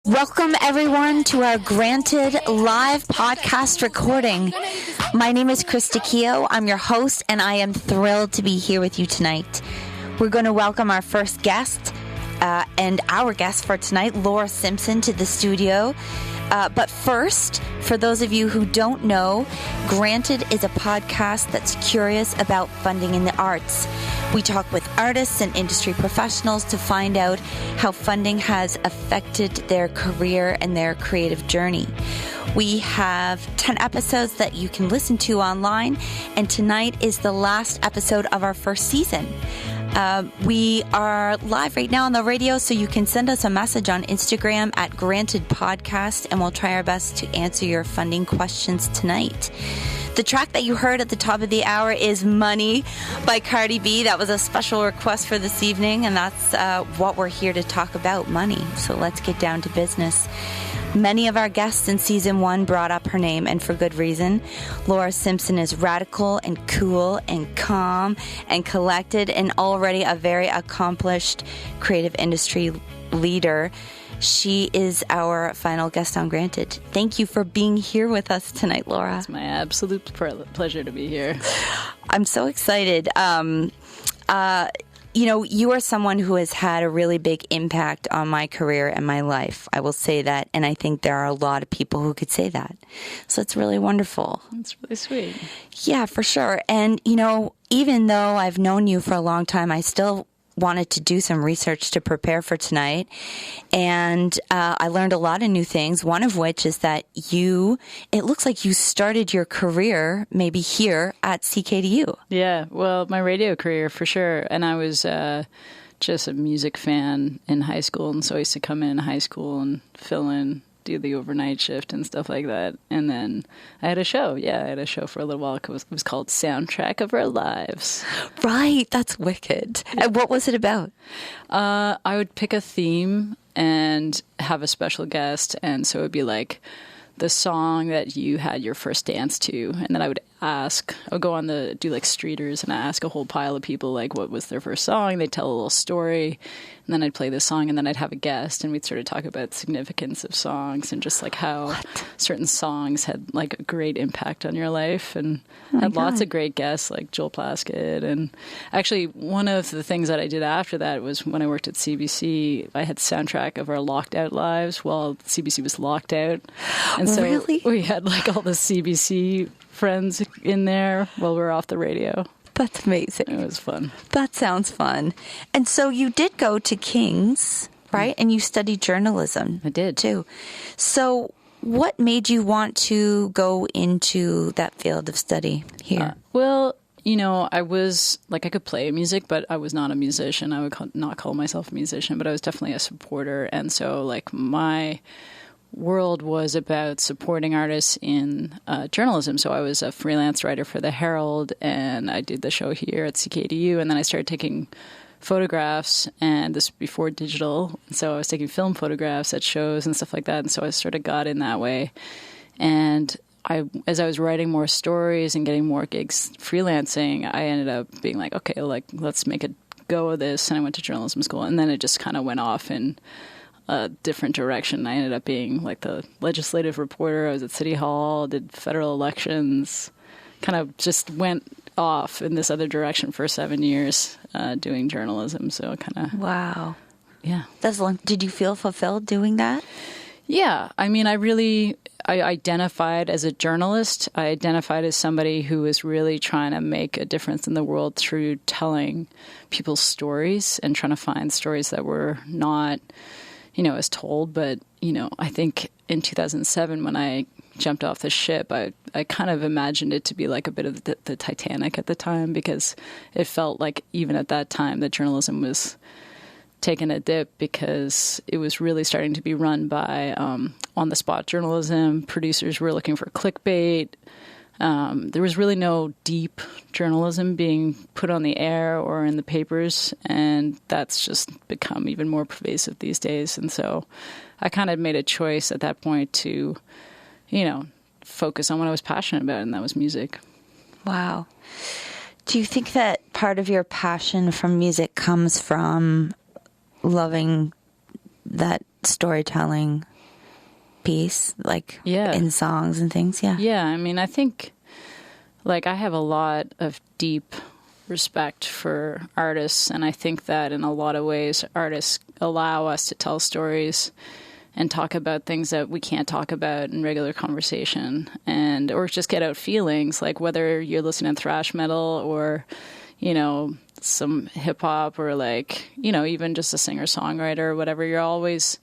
Welcome, everyone, to our Granted live podcast recording. My name is Krista Keough. I'm your host, and I am thrilled to be here with you tonight. We're going to welcome our first guest and our guest for tonight, Laura Simpson, to the studio. But first, for those of you who don't know, Granted is a podcast that's curious about funding in the arts. We talk with artists and industry professionals to find out how funding has affected their career and their creative journey. We have 10 episodes that you can listen to online, and tonight is the last episode of our first season. We are live right now on the radio, so you can send us a message on Instagram at Granted Podcast, and we'll try our best to answer your funding questions tonight. The track that you heard at the top of the hour is Money by Cardi B. That was a special request for this evening, and that's what we're here to talk about, money. So let's get down to business. Many of our guests in season 1 brought up her name, and for good reason. Laura Simpson is radical and cool and calm and collected and already a very accomplished creative industry leader. She is our final guest on Granted. Thank you for being here with us tonight, Laura. It's my absolute pleasure to be here. I'm so excited. You are someone who has had a really big impact on my career and my life. I will say that, and I think there are a lot of people who could say that. So it's really wonderful. It's really sweet. Yeah, for sure. And, even though I've known you for a long time, I still wanted to do some research to prepare for tonight. And I learned a lot of new things, one of which is that it looks like you started your career maybe here at CKDU. Yeah, well, my radio career for sure. And I was just a music fan in high school. And so I used to come in high school and fill in, do the overnight shift and stuff like that. And then I had a show. Yeah, I had a show for a little while. It was called Soundtrack of Our Lives. Right. That's wicked. Yeah. And what was it about? I would pick a theme and have a special guest. And so it would be like the song that you had your first dance to. And then I would go on do like streeters, and I ask a whole pile of people like what was their first song. They'd tell a little story, and then I'd play this song, and then I'd have a guest, and we'd sort of talk about significance of songs and just like how certain songs had like a great impact on your life, and had lots of great guests like Joel Plaskett. And actually one of the things that I did after that was when I worked at CBC, I had Soundtrack of Our Locked Out Lives while CBC was locked out. And so really? We had like all the CBC friends in there while we were off the radio. That's amazing. It was fun. That sounds fun. And so you did go to King's, right? And you studied journalism. I did. Too. So what made you want to go into that field of study here? I was like, I could play music, but I was not a musician. I would not call myself a musician, but I was definitely a supporter. And so like my world was about supporting artists in journalism. So I was a freelance writer for the Herald, and I did the show here at CKDU, and then I started taking photographs, and this was before digital. So I was taking film photographs at shows and stuff like that, and so I sort of got in that way. And as I was writing more stories and getting more gigs freelancing, I ended up being like, okay, like let's make a go of this, and I went to journalism school, and then it just kind of went off in a different direction. I ended up being like the legislative reporter. I was at City Hall, did federal elections, kind of just went off in this other direction for 7 years doing journalism. So kind of... Wow. Yeah. That's long. Did you feel fulfilled doing that? Yeah. I mean, I identified as a journalist. I identified as somebody who was really trying to make a difference in the world through telling people's stories and trying to find stories that were not as told. But, I think in 2007, when I jumped off the ship, I kind of imagined it to be like a bit of the Titanic at the time, because it felt like even at that time that journalism was taking a dip, because it was really starting to be run by on-the-spot journalism. Producers were looking for clickbait. There was really no deep journalism being put on the air or in the papers, and that's just become even more pervasive these days. And so I kind of made a choice at that point to, focus on what I was passionate about, and that was music. Wow. Do you think that part of your passion for music comes from loving that storytelling piece, like in songs and things. Yeah. Yeah. I mean, I think like I have a lot of deep respect for artists, and I think that in a lot of ways artists allow us to tell stories and talk about things that we can't talk about in regular conversation, and or just get out feelings, like whether you're listening to thrash metal or, you know, some hip hop or like, you know, even just a singer-songwriter or whatever, you're always,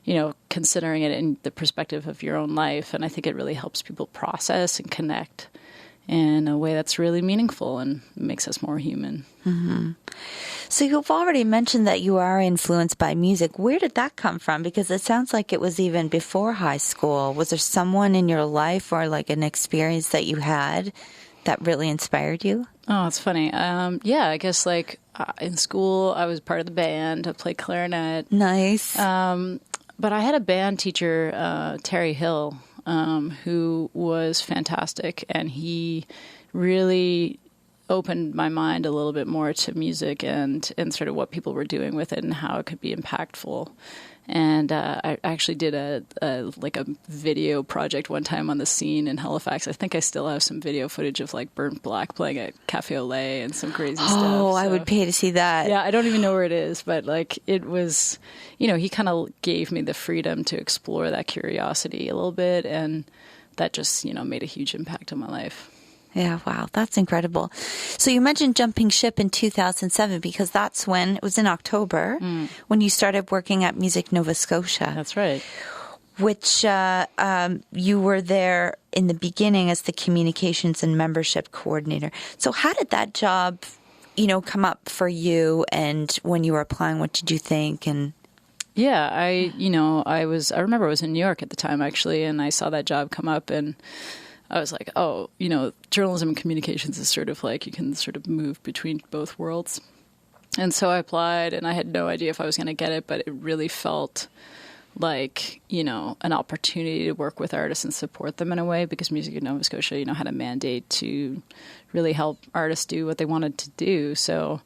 you know, considering it in the perspective of your own life. And I think it really helps people process and connect in a way that's really meaningful and makes us more human. Mm-hmm. So you've already mentioned that you are influenced by music. Where did that come from? Because it sounds like it was even before high school. Was there someone in your life or like an experience that you had that really inspired you? Oh, it's funny. Yeah, I guess like in school, I was part of the band. I played clarinet. Nice. But I had a band teacher, Terry Hill, who was fantastic, and he really opened my mind a little bit more to music and sort of what people were doing with it and how it could be impactful. And I actually did a video project one time on the scene in Halifax. I think I still have some video footage of like Burnt Black playing at Cafe au Lait and some crazy stuff. Oh, I would pay to see that. Yeah, I don't even know where it is, but like it was, you know, he kind of gave me the freedom to explore that curiosity a little bit, and that just, you know, made a huge impact on my life. Yeah, wow, that's incredible. So you mentioned jumping ship in 2007 because that's when, it was in October, when you started working at Music Nova Scotia. That's right. Which you were there in the beginning as the communications and membership coordinator. So how did that job, you know, come up for you, and when you were applying, what did you think? And yeah, I remember I was in New York at the time actually, and I saw that job come up, and I was like, oh, you know, journalism and communications is sort of like you can sort of move between both worlds. And so I applied, and I had no idea if I was going to get it, but it really felt like, you know, an opportunity to work with artists and support them in a way, because Music in Nova Scotia, you know, had a mandate to really help artists do what they wanted to do. So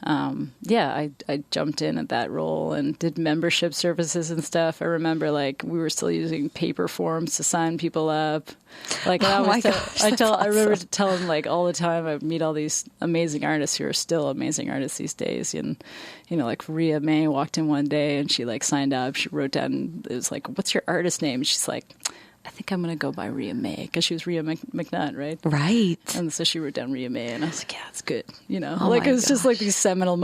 I jumped in at that role and did membership services and stuff. I remember like we were still using paper forms to sign people up. Like I remember telling like all the time I meet all these amazing artists who are still amazing artists these days. And you know, like Rhea May walked in one day and she like signed up. She wrote down, it was like, "What's your artist name?" And she's like, "I think I'm going to go by Rhea May," because she was Rhea McNutt, right? Right. And so she wrote down Rhea May, and I was like, yeah, that's good. You know, like it was just like these seminal.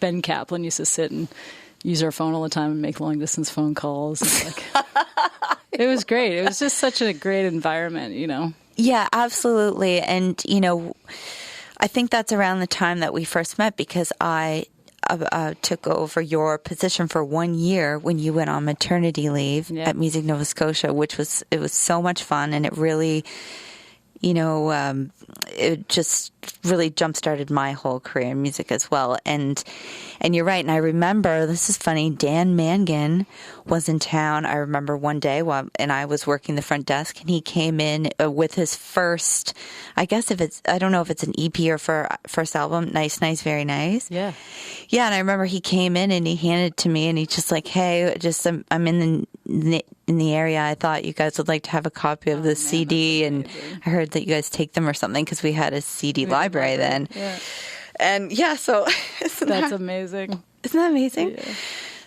Ben Kaplan used to sit and use our phone all the time and make long distance phone calls. And like, it was great. It was just such a great environment, you know? Yeah, absolutely. And, you know, I think that's around the time that we first met, because I took over your position for 1 year when you went on maternity leave at Music Nova Scotia, it was so much fun, and it really, you know, it just really jump-started my whole career in music as well. And you're right. And I remember, this is funny, Dan Mangan was in town. I remember one day and I was working the front desk, and he came in with his first, I don't know if it's an EP or first album, Nice, Very Nice. Yeah. Yeah. And I remember he came in and he handed it to me, and he's just like, "Hey, I'm in the area. I thought you guys would like to have a copy of the CD, and I heard that you guys take them or something," because we had a CD library then. Yeah. And yeah, so that's amazing. Isn't that amazing? Yeah.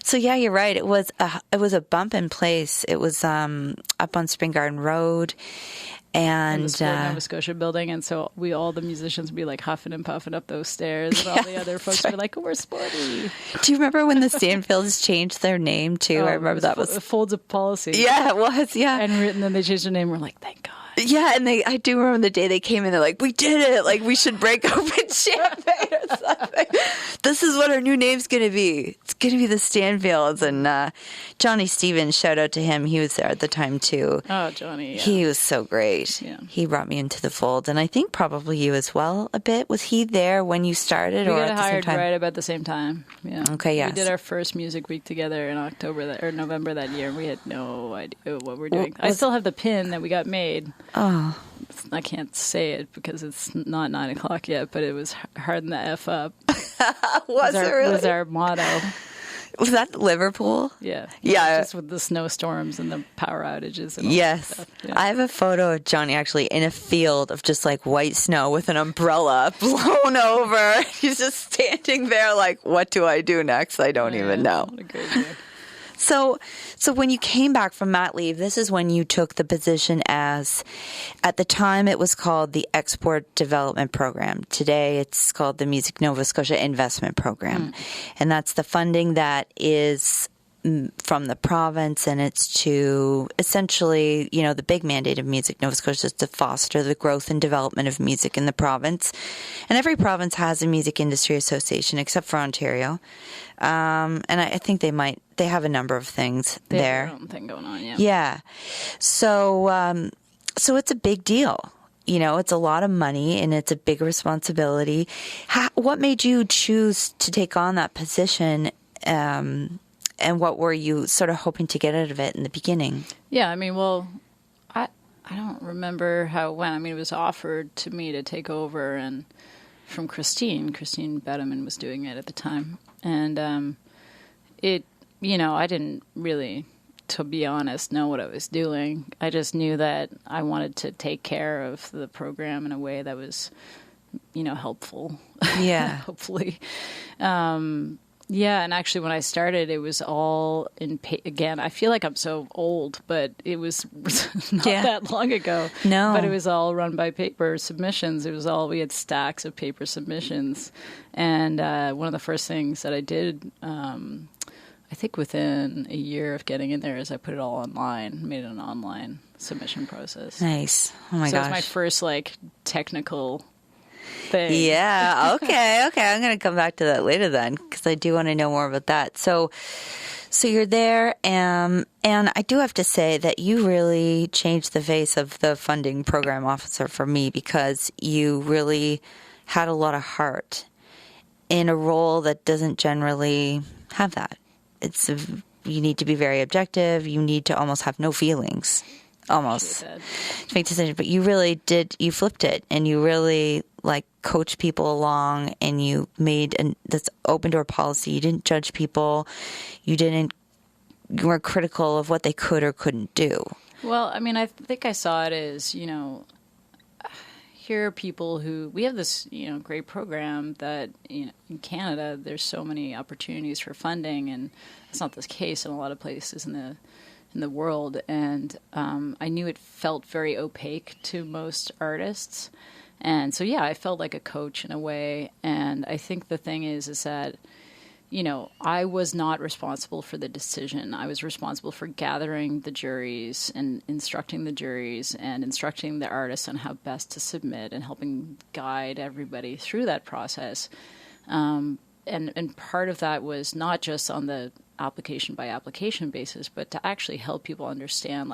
So yeah, you're right. It was a bump in place. It was up on Spring Garden Road, and the Nova Scotia building, and so all the musicians would be like huffing and puffing up those stairs, and all the other folks were like, "Oh, we're sporty." Do you remember when the Stanfields changed their name too? I remember that was Folds of Policy. Yeah, it was. Yeah, and then they changed their name. We're like, thank God. Yeah, and I do remember the day they came in, they're like, "We did it! Like, we should break open champagne or something. This is what our new name's going to be. It's going to be the Stanfields." And Johnny Stevens, shout out to him. He was there at the time, too. Oh, Johnny, yeah. He was so great. Yeah. He brought me into the fold, and I think probably you as well a bit. Was he there when you started, or at the same time? Right about the same time, yeah. Okay, yes. We did our first music week together in November that year, and we had no idea what we're doing. I still have the pin that we got made. Oh. I can't say it because it's not 9:00 yet, but it was harden the F up. Was it really? Was our motto. Was that Liverpool? Yeah. Yeah. Just with the snowstorms and the power outages and all Yes. that stuff. Yeah. I have a photo of Johnny actually in a field of just like white snow with an umbrella blown over. He's just standing there like, what do I do next? I don't even know. What a great day. So when you came back from mat leave, this is when you took the position as, at the time it was called the Export Development Program. Today it's called the Music Nova Scotia Investment Program. And that's the funding that is from the province, and it's to essentially, the big mandate of Music Nova Scotia is to foster the growth and development of music in the province. And every province has a music industry association except for Ontario. And I think they have a number of things They there. have their own thing going on, yeah. Yeah. So it's a big deal. It's a lot of money and it's a big responsibility. What made you choose to take on that position? And what were you sort of hoping to get out of it in the beginning? Yeah, I mean, well, I don't remember how it went. I mean, it was offered to me to take over and from Christine Bedeman was doing it at the time. And I didn't really, to be honest, know what I was doing. I just knew that I wanted to take care of the program in a way that was, helpful. Yeah. Hopefully. Yeah, and actually when I started, it was all in again, I feel like I'm so old, but it was not that long ago. No. But it was all run by paper submissions. We had stacks of paper submissions. And one of the first things that I did, I think within a year of getting in there, is I put it all online, made it an online submission process. Nice. Oh my gosh. So it was my first technical thing. Yeah. Okay. I'm going to come back to that later then, because I do want to know more about that. So you're there, and I do have to say that you really changed the face of the funding program officer for me, because you really had a lot of heart in a role that doesn't generally have that. You need to be very objective. You need to almost have no feelings, almost, to make decisions. But you really did. You flipped it, and you really coach people along, and you made this open door policy. You didn't judge people. You were critical of what they could or couldn't do. Well, I mean, I think I saw it as, here are people we have this, great program that, in Canada, there's so many opportunities for funding, and that's not the case in a lot of places in the world. And I knew it felt very opaque to most artists. And so, I felt like a coach in a way. And I think the thing is that, I was not responsible for the decision. I was responsible for gathering the juries and instructing the juries and instructing the artists on how best to submit and helping guide everybody through that process. And part of that was not just on the application by application basis, but to actually help people understand,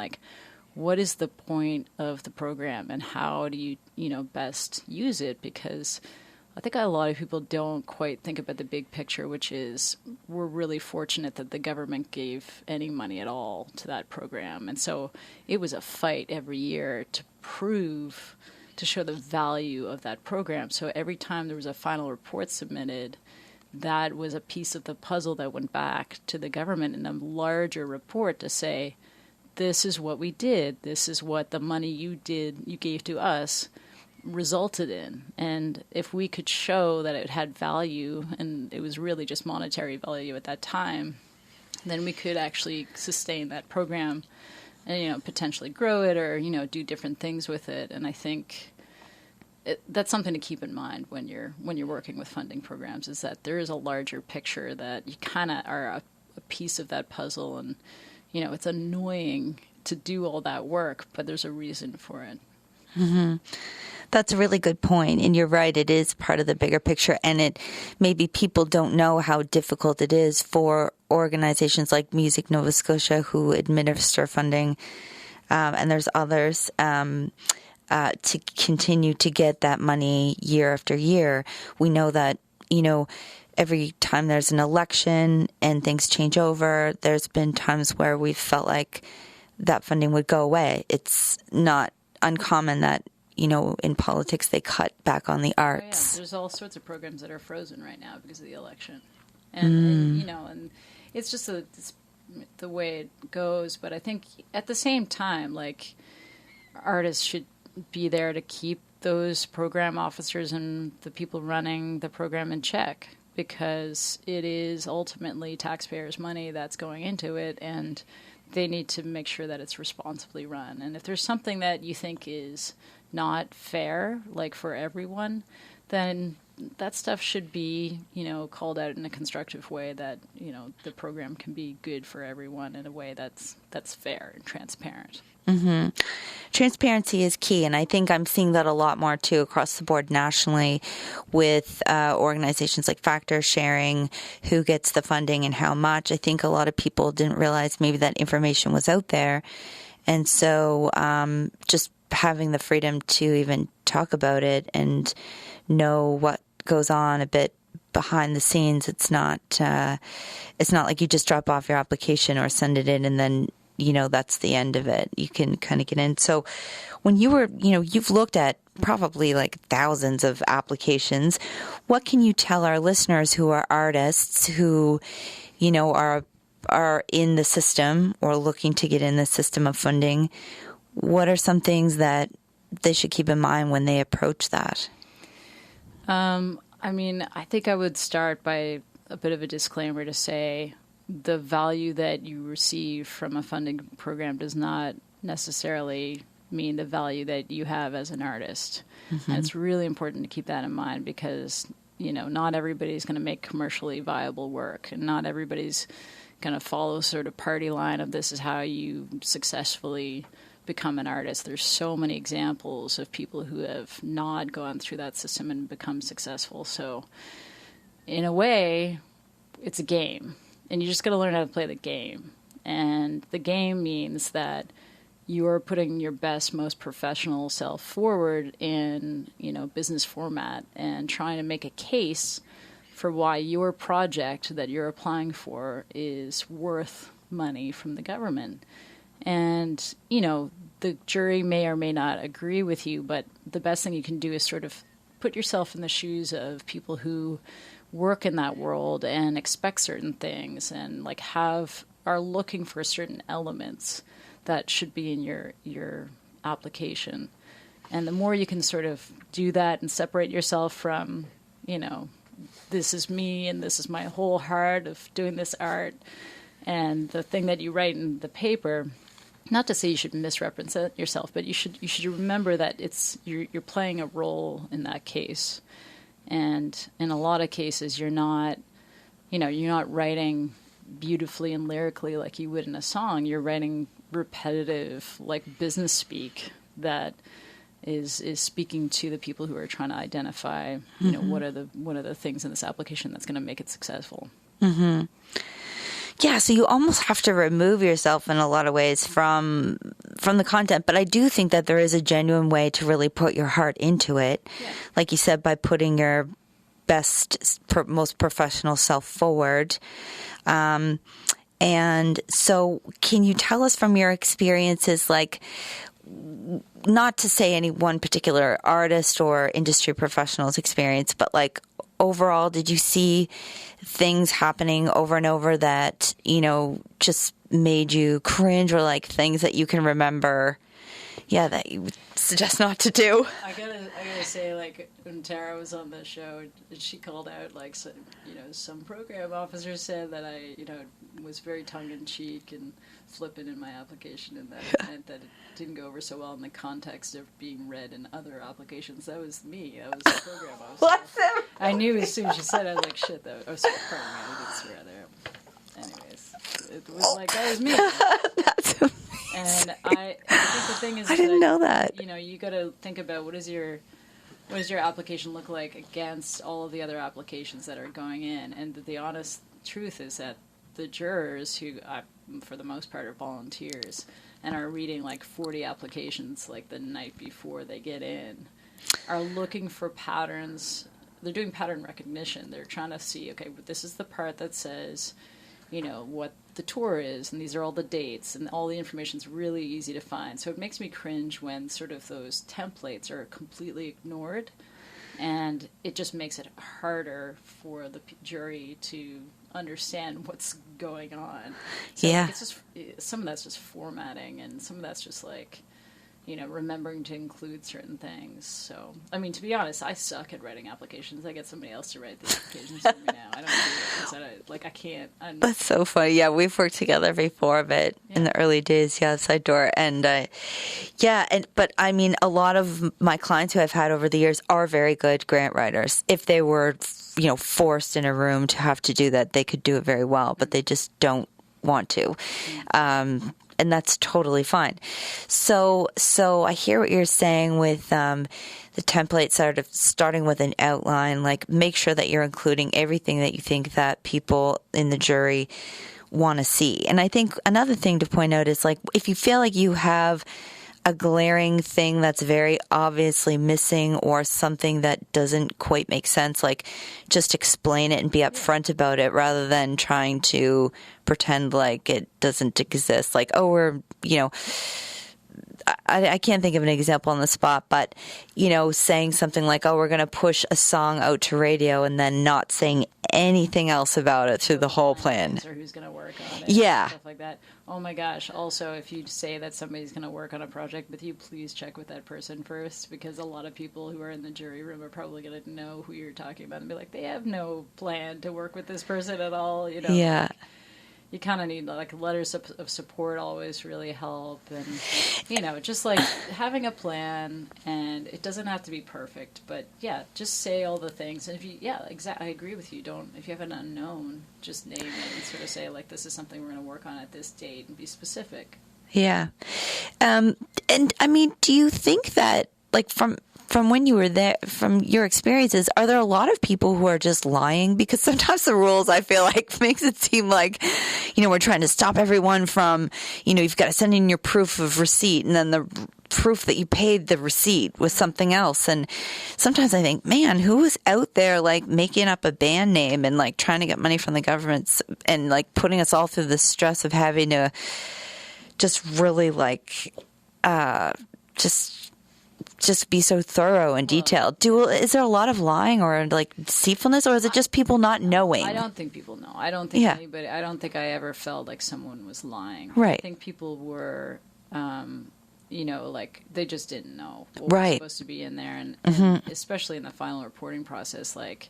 what is the point of the program and how do you, best use it? Because I think a lot of people don't quite think about the big picture, which is we're really fortunate that the government gave any money at all to that program. And so it was a fight every year to show the value of that program. So every time there was a final report submitted, that was a piece of the puzzle that went back to the government in a larger report to say, this is what we did. This is what the money you gave to us resulted in. And if we could show that it had value, and it was really just monetary value at that time, then we could actually sustain that program and, potentially grow it or, do different things with it. And I think that's something to keep in mind when you're working with funding programs, is that there is a larger picture that you kind of are a piece of that puzzle. And it's annoying to do all that work, but there's a reason for it. Mm-hmm. That's a really good point. And you're right. It is part of the bigger picture. And maybe people don't know how difficult it is for organizations like Music Nova Scotia, who administer funding, and there's others, to continue to get that money year after year. We know that, every time there's an election and things change over, there's been times where we've felt like that funding would go away. It's not uncommon that, in politics they cut back on the arts. Oh, yeah. There's all sorts of programs that are frozen right now because of the election. And it's just it's the way it goes. But I think at the same time, like, artists should be there to keep those program officers and the people running the program in check, because it is ultimately taxpayers' money that's going into it, and they need to make sure that it's responsibly run. And if there's something that you think is not fair, like for everyone, then that stuff should be, called out in a constructive way, that, the program can be good for everyone in a way that's fair and transparent. Mm-hmm. Transparency is key, and I think I'm seeing that a lot more too across the board nationally with organizations like Factor sharing who gets the funding and how much. I think a lot of people didn't realize maybe that information was out there, and so just having the freedom to even talk about it and know what goes on a bit behind the scenes. It's not like you just drop off your application or send it in and then that's the end of it. You can kind of get in. So when you were, you've looked at probably like thousands of applications. What can you tell our listeners who are artists who, are in the system or looking to get in the system of funding? What are some things that they should keep in mind when they approach that? I think I would start by a bit of a disclaimer to say the value that you receive from a funding program does not necessarily mean the value that you have as an artist. Mm-hmm. And it's really important to keep that in mind, because, not everybody's going to make commercially viable work, and not everybody's going to follow sort of party line of this is how you successfully become an artist. There's so many examples of people who have not gone through that system and become successful. So in a way, it's a game. And you just got to learn how to play the game. And the game means that you're putting your best, most professional self forward in, business format, and trying to make a case for why your project that you're applying for is worth money from the government. And, the jury may or may not agree with you, but the best thing you can do is sort of put yourself in the shoes of people who work in that world and expect certain things, and are looking for certain elements that should be in your application. And the more you can sort of do that and separate yourself from, this is me and this is my whole heart of doing this art, and the thing that you write in the paper, not to say you should misrepresent yourself, but you should remember that you're playing a role in that case. And in a lot of cases, you're not writing beautifully and lyrically like you would in a song. You're writing repetitive, like business speak that is speaking to the people who are trying to identify, mm-hmm. what are the things in this application that's going to make it successful. Mm-hmm. Yeah, so you almost have to remove yourself in a lot of ways from the content. But I do think that there is a genuine way to really put your heart into it. Yeah. Like you said, by putting your best, most professional self forward. And so can you tell us from your experiences, like, not to say any one particular artist or industry professional's experience, but like overall, did you see things happening over and over that, just made you cringe, or like things that you can remember, that you would suggest not to do? I gotta say, like, when Tara was on the show, she called out, like, some program officer said that I, was very tongue-in-cheek and flippant in my application, and that meant that it didn't go over so well in the context of being read in other applications. That was me. That was the program officer. I knew as soon as she said it, I was like, shit, that was, pardon me, I didn't swear there. Anyways, it was like, that was me. That's amazing. And I think the thing is, I didn't know that. You got to think about what does your application look like against all of the other applications that are going in. And the honest truth is that the jurors, who for the most part are volunteers and are reading like 40 applications like the night before they get in, are looking for patterns. They're doing pattern recognition. They're trying to see, okay, this is the part that says, what the tour is, and these are all the dates, and all the information's really easy to find. So it makes me cringe when sort of those templates are completely ignored, and it just makes it harder for the jury to understand what's going on. So it's just, some of that's just formatting, and some of that's just like, remembering to include certain things. So, I mean, to be honest, I suck at writing applications. I get somebody else to write the applications for me now. I don't do it because I can't. That's so funny. Yeah, we've worked together before, but in the early days, outside door. And but I mean, a lot of my clients who I've had over the years are very good grant writers. If they were, forced in a room to have to do that, they could do it very well, but they just don't want to. And that's totally fine. So I hear what you're saying with the template, sort of starting with an outline, like make sure that you're including everything that you think that people in the jury want to see. And I think another thing to point out is, like, if you feel like you have a glaring thing that's very obviously missing or something that doesn't quite make sense, like, just explain it and be upfront about it rather than trying to pretend like it doesn't exist. Like, I can't think of an example on the spot, but, saying something like, we're going to push a song out to radio, and then not saying anything else about it through the whole plan. Or who's going to work on it. Yeah. Stuff like that. Oh my gosh. Also, if you say that somebody's going to work on a project with you, please check with that person first, because a lot of people who are in the jury room are probably going to know who you're talking about and be like, they have no plan to work with this person at all. Yeah. You kind of need, like, letters of support always really help. And, just like having a plan, and it doesn't have to be perfect, but just say all the things. And if you, exactly, I agree with you. If you have an unknown, just name it and sort of say, like, this is something we're going to work on at this date, and be specific. Yeah. And I mean, do you think that, like, from when you were there, from your experiences, are there a lot of people who are just lying? Because sometimes the rules, I feel like, makes it seem like, we're trying to stop everyone from, you've got to send in your proof of receipt, and then the proof that you paid the receipt was something else. And sometimes I think, man, who is out there, like, making up a band name and, like, trying to get money from the government and, like, putting us all through the stress of having to just really, like, just be so thorough and detailed. Is there a lot of lying or, like, deceitfulness, or is it just people not knowing? I don't think people know. I don't think I don't think I ever felt like someone was lying. Right. I think people were, like, they just didn't know what was supposed to be in there. And especially in the final reporting process, like,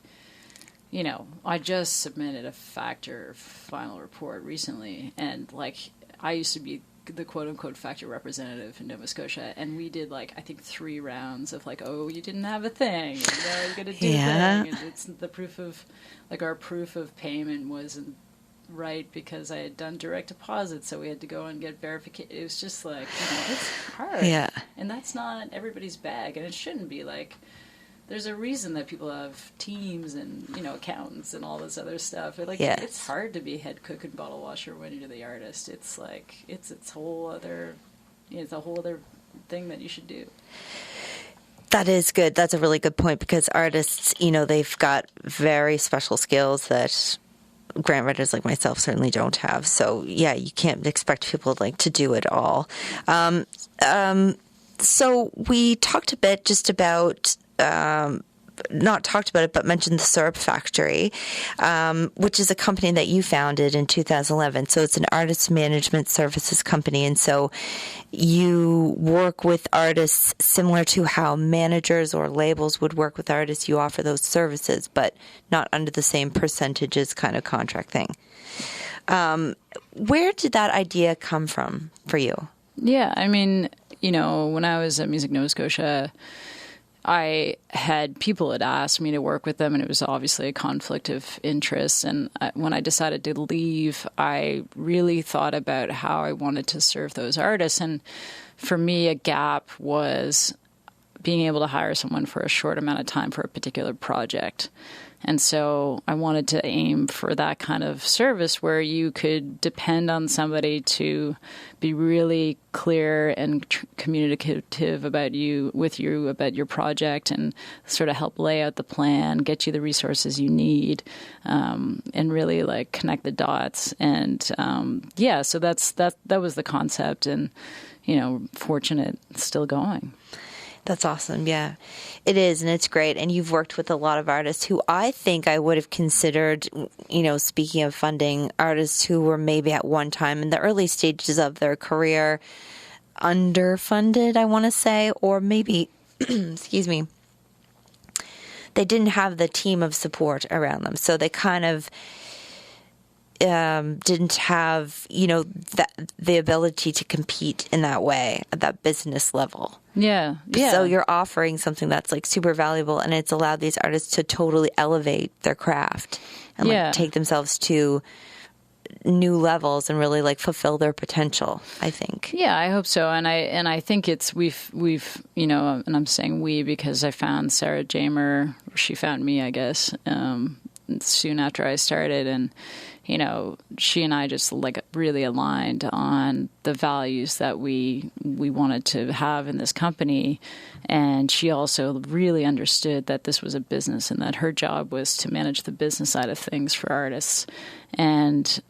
I just submitted a factor final report recently, and, like, I used to be the quote-unquote factor representative in Nova Scotia, and we did, like, I think 3 rounds of, like, you didn't have a thing, you got to do a thing, and it's the proof of, like, our proof of payment wasn't right because I had done direct deposit, so we had to go and get verification. It was just like, it's hard, and that's not everybody's bag, and it shouldn't be. Like, there's a reason that people have teams and, accountants and all this other stuff. It's hard to be head cook and bottle washer when you're the artist. It's like, it's a whole other thing that you should do. That is good. That's a really good point, because artists, they've got very special skills that grant writers like myself certainly don't have. So you can't expect people, like, to do it all. So we talked a bit just about, not talked about it, but mentioned the Serb Factory, which is a company that you founded in 2011. So it's an artist management services company. And so you work with artists similar to how managers or labels would work with artists. You offer those services, but not under the same percentages kind of contract thing. Where did that idea come from for you? Yeah, I mean, when I was at Music Nova Scotia, I had people had asked me to work with them, and it was obviously a conflict of interest. And when I decided to leave, I really thought about how I wanted to serve those artists. And for me, a gap was being able to hire someone for a short amount of time for a particular project. And so I wanted to aim for that kind of service where you could depend on somebody to be really clear and communicative about your project, and sort of help lay out the plan, get you the resources you need, and really, like, connect the dots. And so that was the concept, and fortunate, it's still going. That's awesome. Yeah, it is. And it's great. And you've worked with a lot of artists who I think I would have considered, speaking of funding, artists who were maybe at one time in the early stages of their career underfunded, I want to say, or maybe, excuse me, they didn't have the team of support around them. So they kind of didn't have, the ability to compete in that way at that business level. Yeah. So you're offering something that's like super valuable, and it's allowed these artists to totally elevate their craft and like take themselves to new levels and really like fulfill their potential, I think. Yeah, I hope so. And I think we've and I'm saying we because I found Sara Jamer, she found me, I guess, soon after I started, and she and I just like really aligned on the values that we wanted to have in this company. And she also really understood that this was a business and that her job was to manage the business side of things for artists. And,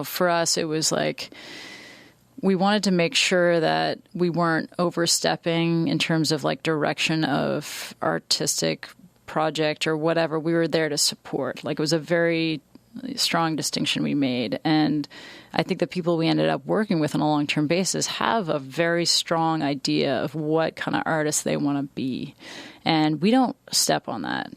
for us, it was like we wanted to make sure that we weren't overstepping in terms of like direction of artistic project or whatever. We were there to support. Like, it was a very strong distinction we made. And I think the people we ended up working with on a long-term basis have a very strong idea of what kind of artists they want to be. And we don't step on that.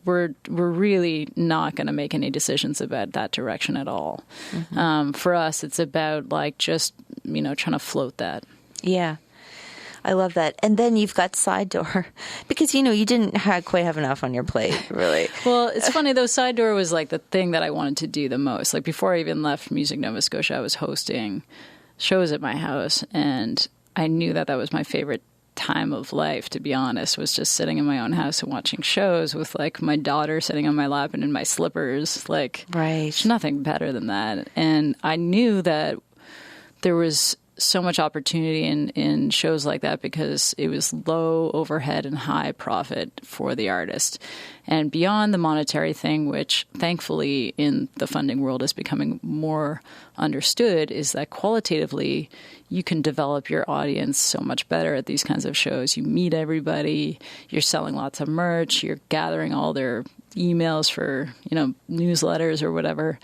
We're really not going to make any decisions about that direction at all. Mm-hmm. For us, it's about like just, trying to float that. Yeah. I love that. And then you've got Side Door because, you didn't quite have enough on your plate, really. Well, it's funny, though. Side Door was like the thing that I wanted to do the most. Like before I even left Music Nova Scotia, I was hosting shows at my house. And I knew that was my favorite time of life, to be honest, was just sitting in my own house and watching shows with like my daughter sitting on my lap and in my slippers. Like, right. There's nothing better than that. And I knew that there was so much opportunity in shows like that because it was low overhead and high profit for the artist. And beyond the monetary thing, which thankfully in the funding world is becoming more understood, is that qualitatively you can develop your audience so much better at these kinds of shows. You meet everybody, you're selling lots of merch, you're gathering all their emails for, newsletters or whatever.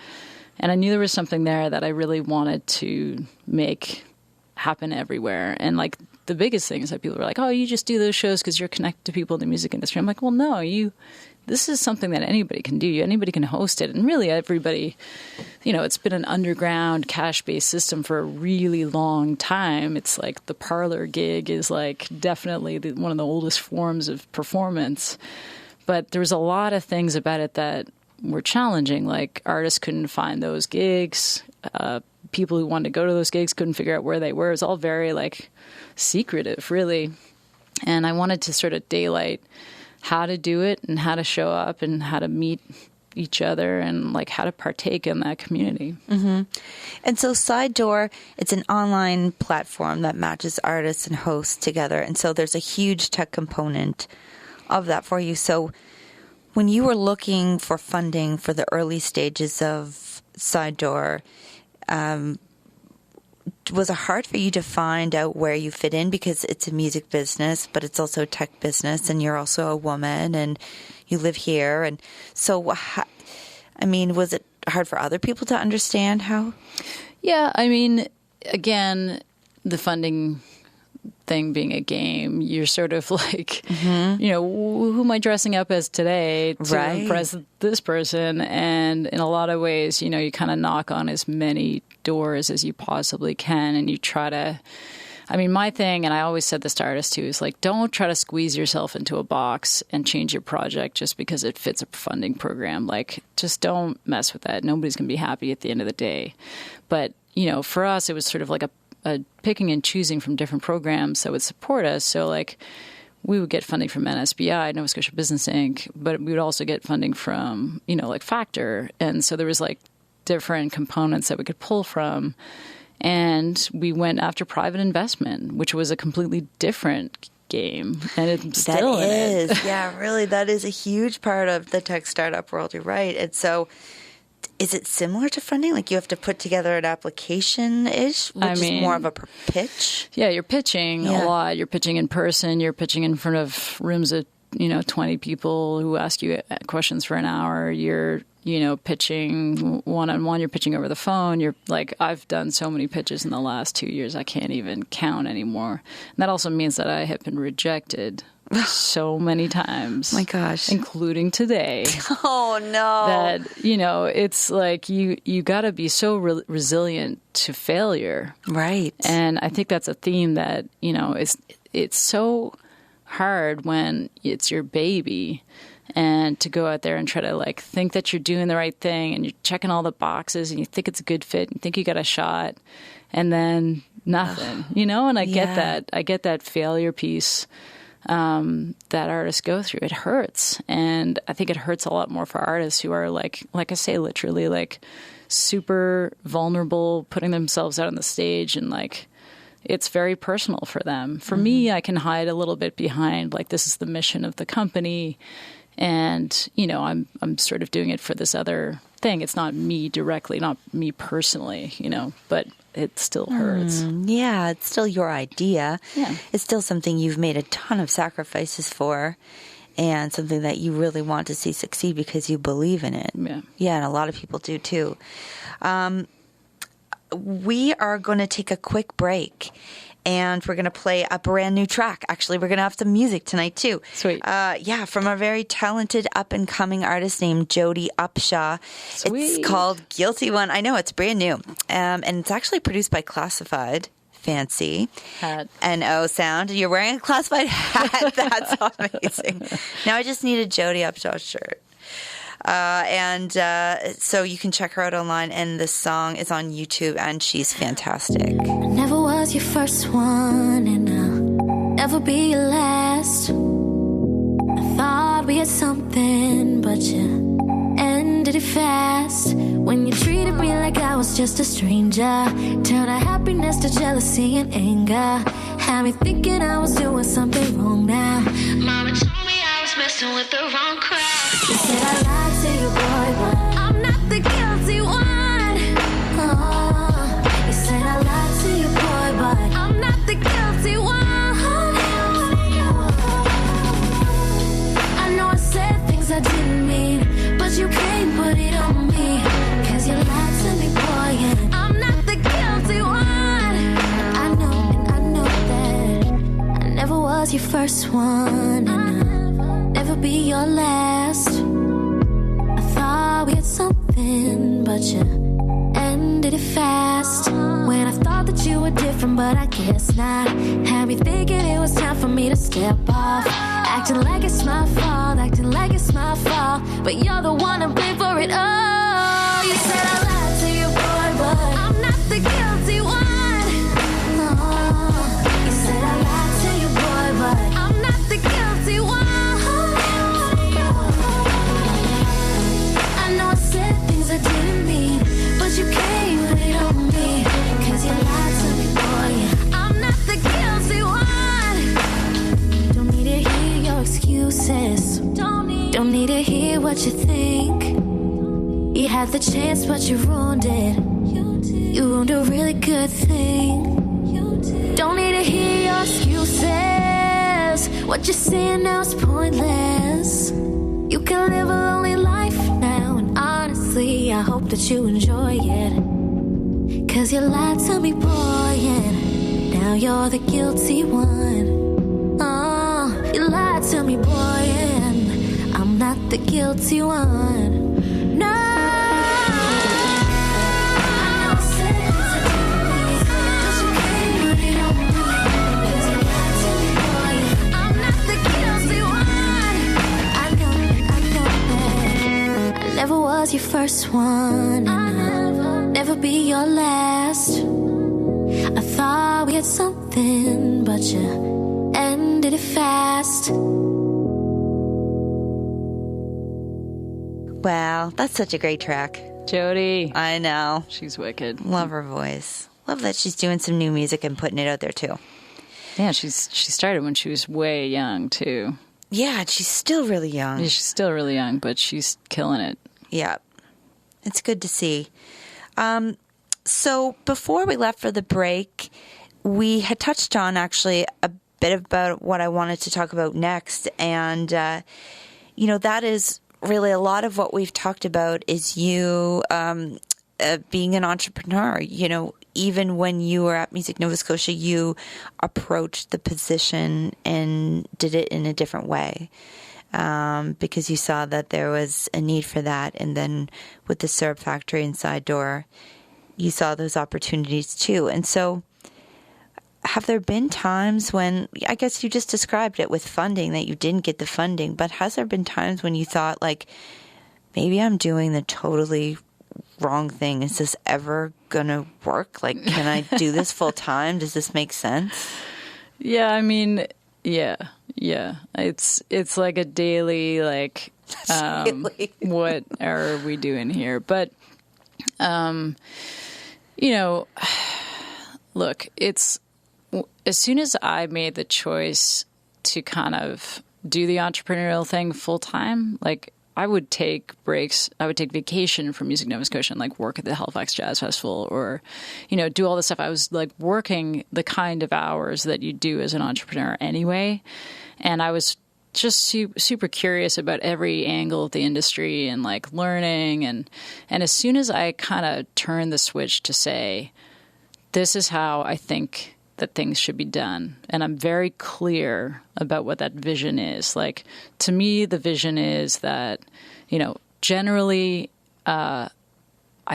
And I knew there was something there that I really wanted to make happen everywhere. And like the biggest thing is that people were like, oh, you just do those shows because you're connected to people in the music industry. I'm like, well, no, this is something that anybody can do. Anybody can host it. And really everybody, it's been an underground cash-based system for a really long time. It's like the parlor gig is like definitely one of the oldest forms of performance. But there was a lot of things about it that were challenging. Like artists couldn't find those gigs. People who wanted to go to those gigs couldn't figure out where they were. It was all very like secretive, really. And I wanted to sort of daylight how to do it and how to show up and how to meet each other and like how to partake in that community. Mm-hmm. And so Side Door, it's an online platform that matches artists and hosts together. And so there's a huge tech component of that for you. So when you were looking for funding for the early stages of Side Door, was it hard for you to find out where you fit in because it's a music business, but it's also a tech business, and you're also a woman, and you live here, and so was it hard for other people to understand how? Yeah, again, the funding thing being a game, you're sort of like, who am I dressing up as today to impress this person? And in a lot of ways, you kind of knock on as many doors as you possibly can, and you try to, my thing, and I always said this to artists too, is like, don't try to squeeze yourself into a box and change your project just because it fits a funding program. Like, just don't mess with that. Nobody's going to be happy at the end of the day. But, for us, it was sort of like a picking and choosing from different programs that would support us. So like we would get funding from NSBI, Nova Scotia Business Inc., but we would also get funding from, like Factor. And so there was like different components that we could pull from. And we went after private investment, which was a completely different game. And it's still in it. Yeah, really, that is a huge part of the tech startup world. You're right. And so Is it similar to funding? Like you have to put together an application-ish, which is more of a pitch? Yeah, you're pitching a lot. You're pitching in person. You're pitching in front of rooms of, 20 people who ask you questions for an hour. You're, pitching one-on-one. You're pitching over the phone. You're like, I've done so many pitches in the last 2 years, I can't even count anymore. And that also means that I have been rejected so many times. My gosh. Including today. Oh, no. That, it's like you got to be so resilient to failure. Right. And I think that's a theme that, it's so hard when it's your baby and to go out there and try to like think that you're doing the right thing and you're checking all the boxes and you think it's a good fit and think you got a shot and then nothing, and I get that failure piece that artists go through. It hurts. And I think it hurts a lot more for artists who are like I say, literally like super vulnerable, putting themselves out on the stage and like, it's very personal for them. For me, I can hide a little bit behind like, this is the mission of the company. And, I'm sort of doing it for this other thing. It's not me directly, not me personally, but it still hurts. Yeah, it's still your idea. Yeah. It's still something you've made a ton of sacrifices for and something that you really want to see succeed because you believe in it. Yeah. Yeah, and a lot of people do too. We are going to take a quick break. And we're going to play a brand new track. Actually, we're going to have some music tonight, too. Sweet. From a very talented up-and-coming artist named Jody Upshaw. Sweet. It's called Guilty One. I know, it's brand new. And it's actually produced by Classified. Fancy. Hat. N-O sound. You're wearing a Classified hat. That's amazing. Now I just need a Jody Upshaw shirt. So you can check her out online, and the song is on YouTube, and she's fantastic. I never was your first one, and I'll never be your last. I thought we had something, but you ended it fast. When you treated me like I was just a stranger, turned our happiness to jealousy and anger. Had me thinking I was doing something wrong now. Mama told me I was messing with the wrong crowd. You said I lied to you, boy, but I'm not the guilty one. You said I lied to you, boy, but I'm not the guilty one. I know I said things I didn't mean, but you can't put it on me, 'cause you lied to me, boy, and I'm not the guilty one. I know, and I know that I never was your first one, and I'll never be your last. I thought we had something, but you ended it fast. When I thought that you were different, but I guess not. Had me thinking it was time for me to step off. Acting like it's my fault, acting like it's my fault, but you're the one to blame for it all. You said I lied to you, boy, but I'm not the guilty one. You said I lied to you, boy, but I'm not the guilty one. I know I said things I didn't mean, but you can't put it on me, 'cause you lied to me, boy, yeah. I'm not the guilty one. Don't need to hear your excuses. Don't need to hear what you think. You had the chance, but you ruined it. You ruined a really good thing. Don't need to hear your excuses. What you're saying now is pointless. You can live a lonely life now, and honestly, I hope that you enjoy it. 'Cause you lied to me, boy, and now you're the guilty one. Oh, you lied to me, boy, and I'm not the guilty one. No. Never was your first one, and I'll never be your last. I thought we had something, but you ended it fast. Wow, that's such a great track. Jody. I know. She's wicked. Love her voice. Love that she's doing some new music and putting it out there, too. Yeah, she started when she was way young, too. Yeah, she's still really young. Yeah, she's still really young, but she's killing it. Yeah. It's good to see. So before we left for the break, we had touched on actually a bit about what I wanted to talk about next. And, that is really a lot of what we've talked about is you being an entrepreneur. Even when you were at Music Nova Scotia, you approached the position and did it in a different way. Because you saw that there was a need for that. And then with the Serb Factory and Side Door, you saw those opportunities too. And so have there been times when, I guess you just described it with funding, that you didn't get the funding, but has there been times when you thought, like, maybe I'm doing the totally wrong thing? Is this ever going to work? Like, can I do this full time? Does this make sense? Yeah, I mean, yeah. It's like a daily, like, what are we doing here? But, look, it's as soon as I made the choice to kind of do the entrepreneurial thing full time, like, I would take breaks. I would take vacation from Music Nova Scotia and like work at the Halifax Jazz Festival or, do all this stuff. I was like working the kind of hours that you do as an entrepreneur anyway. And I was just super curious about every angle of the industry and like learning. And as soon as I kind of turned the switch to say, this is how I think that things should be done. And I'm very clear about what that vision is. Like, to me, the vision is that, generally, I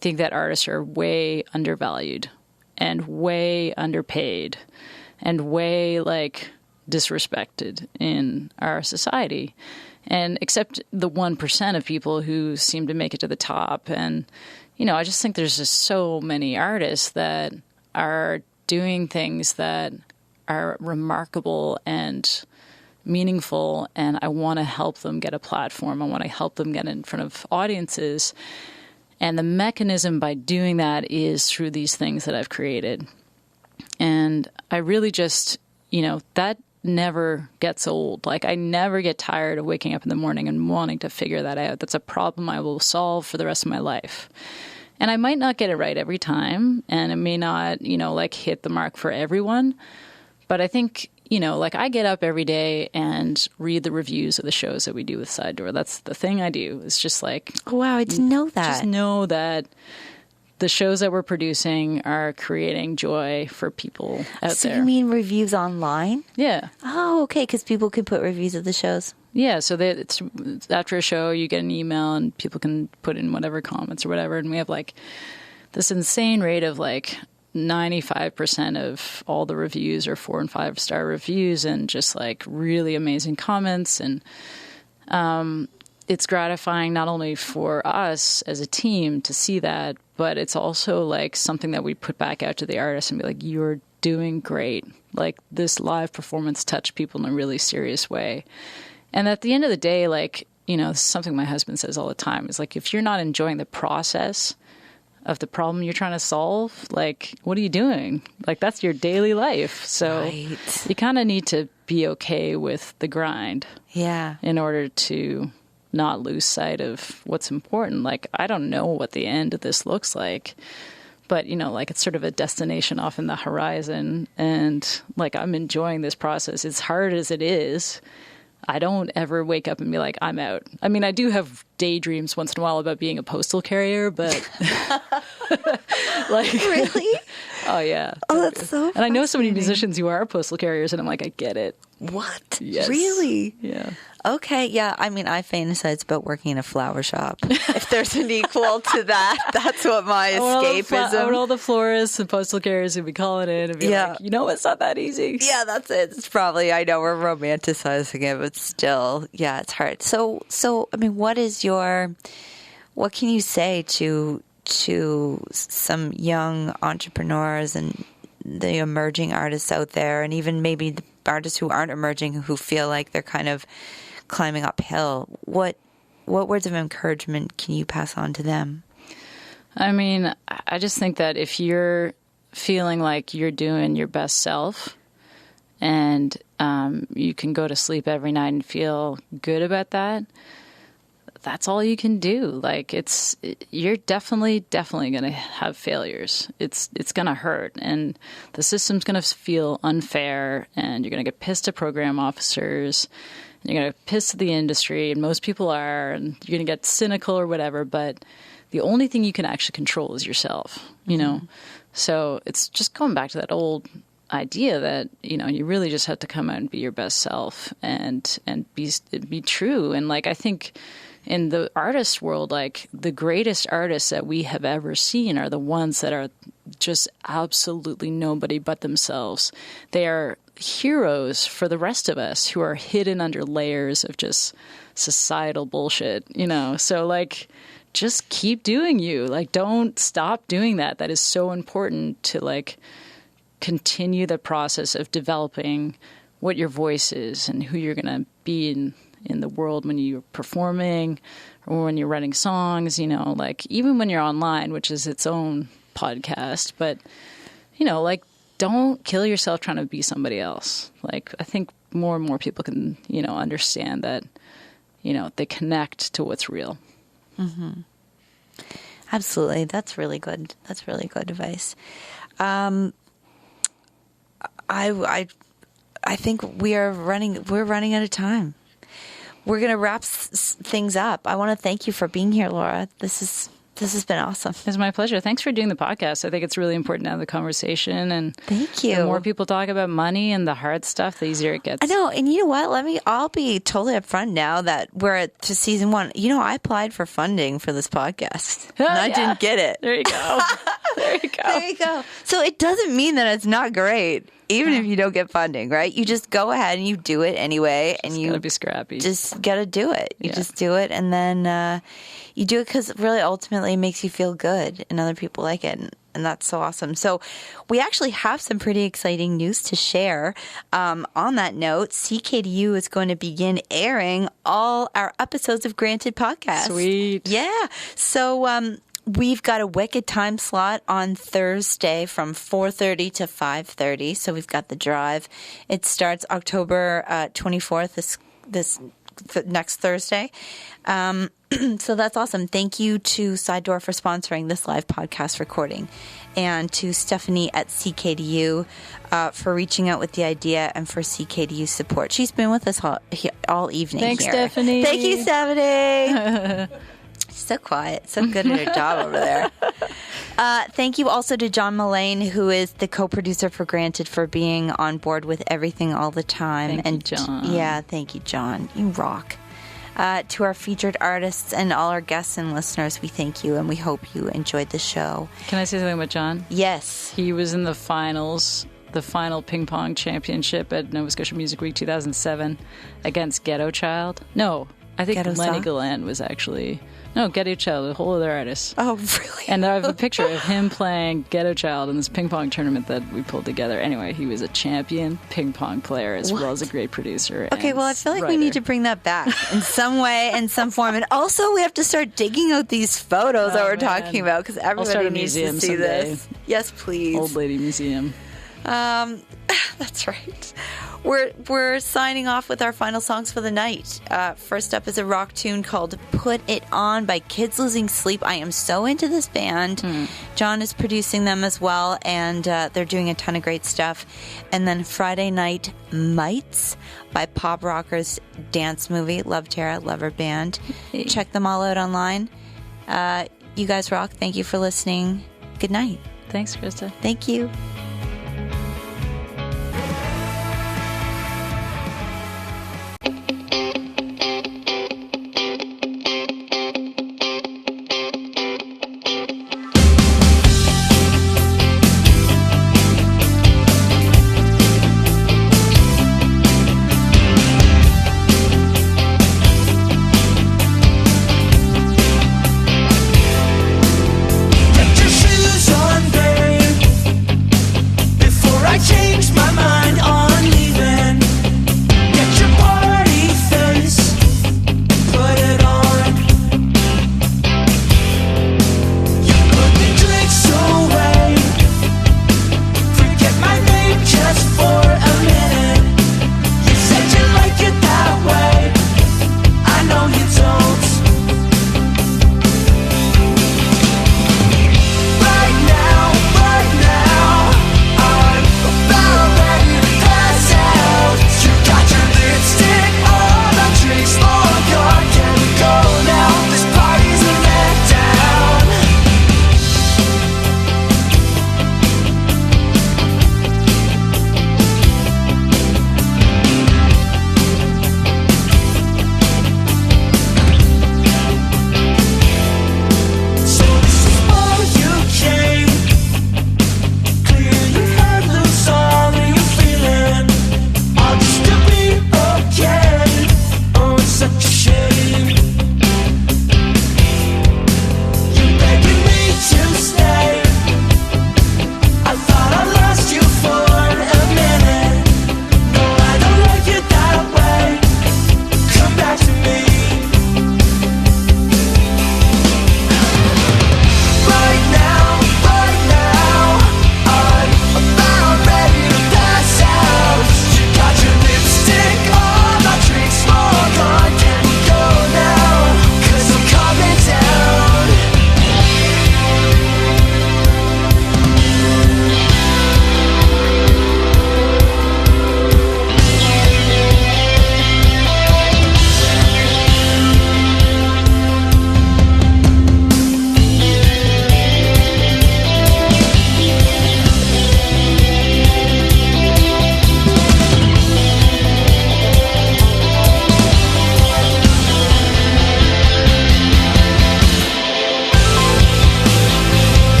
think that artists are way undervalued and way underpaid and way, like, disrespected in our society. And except the 1% of people who seem to make it to the top. And, I just think there's just so many artists that are doing things that are remarkable and meaningful, and I want to help them get a platform. I want to help them get in front of audiences. And the mechanism by doing that is through these things that I've created. And I really just, that never gets old. Like, I never get tired of waking up in the morning and wanting to figure that out. That's a problem I will solve for the rest of my life. And I might not get it right every time, and it may not, hit the mark for everyone. But I think, I get up every day and read the reviews of the shows that we do with Side Door. That's the thing I do. It's just like, oh, wow, I didn't know that. Just know that the shows that we're producing are creating joy for people out there. So you mean reviews online? Yeah. Oh, okay, because people can put reviews of the shows. Yeah, so it's after a show, you get an email and people can put in whatever comments or whatever. And we have like this insane rate of like 95% of all the reviews are 4 and 5 star reviews and just like really amazing comments. And it's gratifying not only for us as a team to see that, but it's also like something that we put back out to the artists and be like, you're doing great. Like, this live performance touched people in a really serious way. And at the end of the day, like, something my husband says all the time is like, if you're not enjoying the process of the problem you're trying to solve, like, what are you doing? Like, that's your daily life. So you kind of need to be okay with the grind. Yeah. In order to not lose sight of what's important. Like, I don't know what the end of this looks like, but, like, it's sort of a destination off in the horizon. And like, I'm enjoying this process. As hard as it is, I don't ever wake up and be like, I'm out. I mean, I do have daydreams once in a while about being a postal carrier, but like, really? Oh yeah. Oh, that's so. And I know so many musicians who are postal carriers, and I'm like, I get it. What? Yes. Really? Yeah. Okay, yeah. I mean, I fantasize about working in a flower shop. If there's an equal to that, that's what my escapism. I want all the florists and postal carriers who be calling in and be like, it's not that easy. Yeah, that's it. It's probably, I know we're romanticizing it, but still, yeah, it's hard. So I mean, what can you say to some young entrepreneurs and the emerging artists out there, and even maybe the artists who aren't emerging, who feel like they're kind of climbing uphill? What words of encouragement can you pass on to them? I mean, I just think that if you're feeling like you're doing your best self and you can go to sleep every night and feel good about that, that's all you can do. Like you're definitely going to have failures. It's going to hurt, and the system's going to feel unfair, and you're going to get pissed at program officers, and you're going to piss at the industry, and most people are, and you're going to get cynical or whatever. But the only thing you can actually control is yourself, you know? So it's just going back to that old idea that, you know, you really just have to come out and be your best self and be true. And like, I think in the artist world, like the greatest artists that we have ever seen are the ones that are just absolutely nobody but themselves. They are heroes for the rest of us who are hidden under layers of just societal bullshit, you know? So like, just keep doing you. Like, don't stop doing that. That is so important to like continue the process of developing what your voice is and who you're going to be in the world when you're performing or when you're writing songs, you know, like even when you're online, which is its own podcast, but you know, like don't kill yourself trying to be somebody else. Like I think more and more people can, you know, understand that, you know, they connect to what's real. Mm-hmm. Absolutely. That's really good. That's really good advice. I think we're running out of time. We're going to wrap things up. I want to thank you for being here, Laura. This has been awesome. It's my pleasure. Thanks for doing the podcast. I think it's really important to have the conversation. And thank you. The more people talk about money and the hard stuff, the easier it gets. I know. And you know what? I'll be totally upfront now that we're at season 1. You know, I applied for funding for this podcast. And I didn't get it. There you go. There you go. There you go. So it doesn't mean that it's not great, even if you don't get funding, right? You just go ahead and you do it anyway. And you gotta be scrappy. Just got to do it. You just do it. And then you do it because really ultimately it makes you feel good and other people like it. And that's so awesome. So we actually have some pretty exciting news to share. On that note, CKDU is going to begin airing all our episodes of Granted Podcast. Sweet. Yeah. So we've got a wicked time slot on Thursday from 4:30 to 5:30. So we've got the drive. It starts October 24th, this next Thursday. So that's awesome. Thank you to Side Door for sponsoring this live podcast recording, and to Stephanie at CKDU for reaching out with the idea and for CKDU support. She's been with us all evening. Thanks, here. Stephanie. Thank you, Stephanie. So quiet, so good at her job over there. Thank you also to John Mullane, who is the co-producer for Granted, for being on board with everything all the time. Thank you, John. Yeah, thank you, John. You rock. To our featured artists and all our guests and listeners, we thank you, and we hope you enjoyed the show. Can I say something about John? Yes. He was in the finals, the final ping pong championship at Nova Scotia Music Week 2007 against Ghetto Child. No, I think Lenny Gallant was actually... No, Ghetto Child, a whole other artist. Oh, really? And I have a picture of him playing Ghetto Child in this ping pong tournament that we pulled together. Anyway, he was a champion ping pong player as well as a great producer. Okay, well, I feel like we need to bring that back in some way, in some form. And also, we have to start digging out these photos that we're talking about, because everybody needs to see this. Yes, please. Old Lady Museum. That's right. We're signing off with our final songs for the night. First up is a rock tune called Put It On by Kids Losing Sleep. I am so into this band. John is producing them as well, and they're doing a ton of great stuff. And then Friday Night Mites by Pop Rockers Dance Movie. Love Tara, love her band. Check them all out online. You guys rock. Thank you for listening. Good night. Thanks, Krista. Thank you.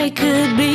I could be